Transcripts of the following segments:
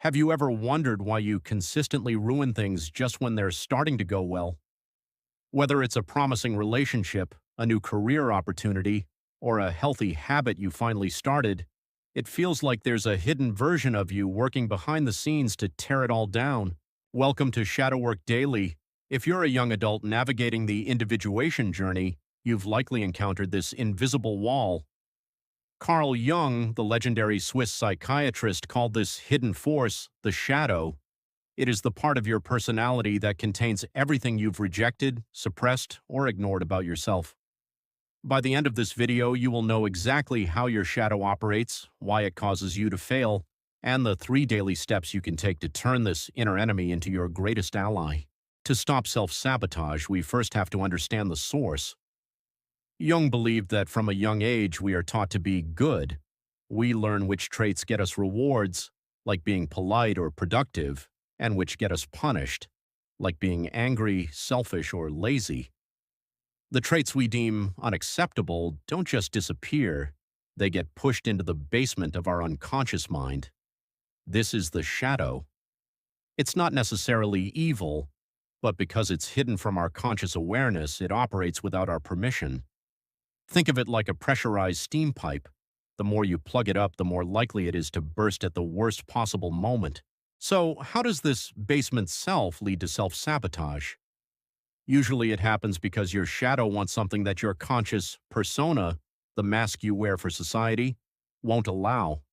Have you ever wondered why you consistently ruin things just when they're starting to go well? Whether it's a promising relationship, a new career opportunity, or a healthy habit you finally started, it feels like there's a hidden version of you working behind the scenes to tear it all down. Welcome to Shadow Work Daily. If you're a young adult navigating the individuation journey, you've likely encountered this invisible wall. Carl Jung, the legendary Swiss psychiatrist, called this hidden force the shadow. It is the part of your personality that contains everything you've rejected, suppressed, or ignored about yourself. By the end of this video, you will know exactly how your shadow operates, why it causes you to fail, and the 3 daily steps you can take to turn this inner enemy into your greatest ally. To stop self-sabotage, we first have to understand the source. Jung believed that from a young age we are taught to be good. We learn which traits get us rewards, like being polite or productive, and which get us punished, like being angry, selfish, or lazy. The traits we deem unacceptable don't just disappear, they get pushed into the basement of our unconscious mind. This is the shadow. It's not necessarily evil, but because it's hidden from our conscious awareness, it operates without our permission. Think of it like a pressurized steam pipe. The more you plug it up, the more likely it is to burst at the worst possible moment. So, how does this basement self lead to self-sabotage? Usually it happens because your shadow wants something that your conscious persona, the mask you wear for society, won't allow.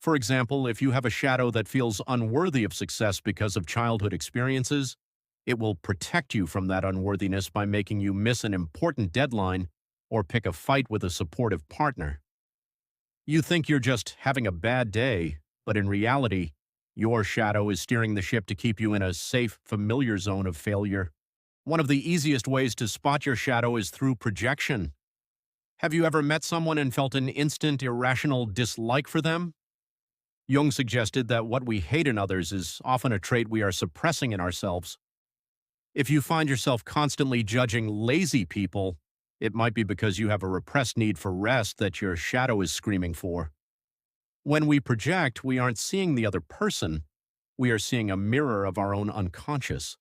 For example, if you have a shadow that feels unworthy of success because of childhood experiences, it will protect you from that unworthiness by making you miss an important deadline or pick a fight with a supportive partner. You think you're just having a bad day, but in reality, your shadow is steering the ship to keep you in a safe, familiar zone of failure. One of the easiest ways to spot your shadow is through projection. Have you ever met someone and felt an instant, irrational dislike for them? Jung suggested that what we hate in others is often a trait we are suppressing in ourselves. If you find yourself constantly judging lazy people, it might be because you have a repressed need for rest that your shadow is screaming for. When we project, we aren't seeing the other person. We are seeing a mirror of our own unconscious.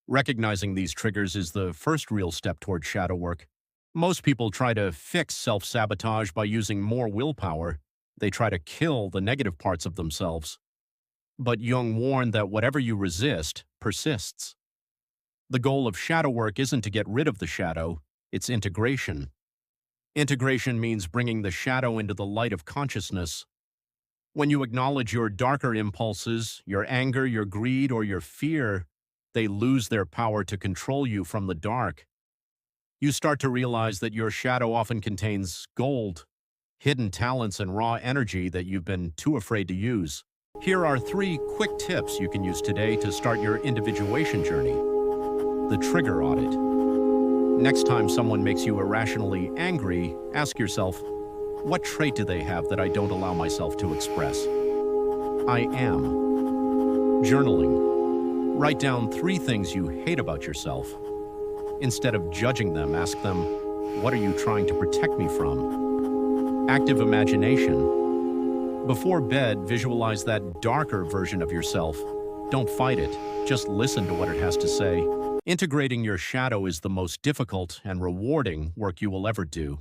Recognizing these triggers is the first real step toward shadow work. Most people try to fix self-sabotage by using more willpower. They try to kill the negative parts of themselves. But Jung warned that whatever you resist persists. The goal of shadow work isn't to get rid of the shadow, it's integration. Integration means bringing the shadow into the light of consciousness. When you acknowledge your darker impulses, your anger, your greed, or your fear, they lose their power to control you from the dark. You start to realize that your shadow often contains gold, hidden talents, and raw energy that you've been too afraid to use. Here are 3 quick tips you can use today to start your individuation journey. The trigger audit. Next time someone makes you irrationally angry, ask yourself, what trait do they have that I don't allow myself to express? I am. Journaling. Write down 3 things you hate about yourself. Instead of judging them, ask them, what are you trying to protect me from? Active imagination. Before bed, visualize that darker version of yourself. Don't fight it, just listen to what it has to say. Integrating your shadow is the most difficult and rewarding work you will ever do.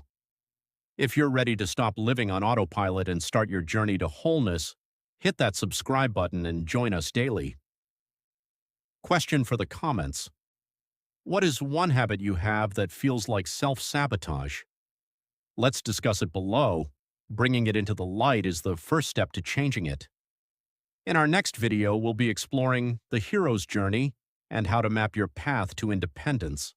If you're ready to stop living on autopilot and start your journey to wholeness, hit that subscribe button and join us daily. Question for the comments. What is one habit you have that feels like self-sabotage? Let's discuss it below. Bringing it into the light is the first step to changing it. In our next video, we'll be exploring the hero's journey and how to map your path to independence.